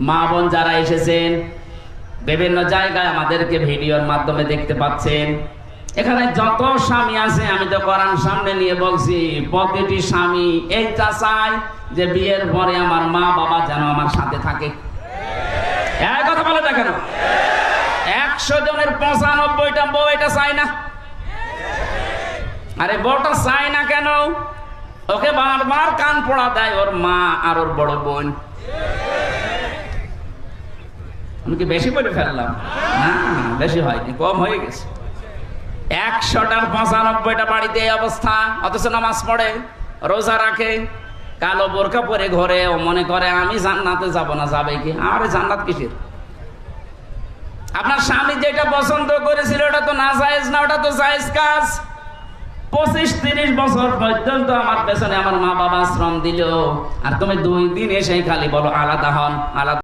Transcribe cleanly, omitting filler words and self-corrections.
মা বোন যারা এসেছেন বিভিন্ন জায়গায় আমাদেরকে ভিডিওর মাধ্যমে দেখতে পাচ্ছেন, এখানে যত স্বামী আছে আমি তো কোরআন সামনে নিয়ে বলছি, প্রতিটি স্বামী এইটা চায় যে বিয়ের পরে আমার মা বাবা যেন আমার সাথে থাকে। এই কথা বলে না কেন? 100 জনের 95টা বউ এটা চায় না। আরে বউটা চায় না কেন? ওকে বারবার কান পড়া দেয় ওর মা আর ওর বড় বোন। আমি কি বেশি করে ফেললাম? না, বেশি হয়নি, কম হয়ে গেছে। 100টার 95টা বাড়িতে এই অবস্থা, অথচ নামাজ পড়ে, রোজা রাখে, কালো বোরকা পরে ঘরে ও মনে করে আমি জান্নাতে যাব না। যাবে কি? আরে জান্নাত কিসের? আপনার স্বামী যেটা পছন্দ করেছিল ওটা তো না জায়েজ না, ওটা তো জায়েজ কাজ। 25-30 বছর পর্যন্ত আমার পেছনে আমার মা বাবা শ্রম দিল, আর তুমি 2 দিন এসে খালি বলো আলাদা হন, আলাদা।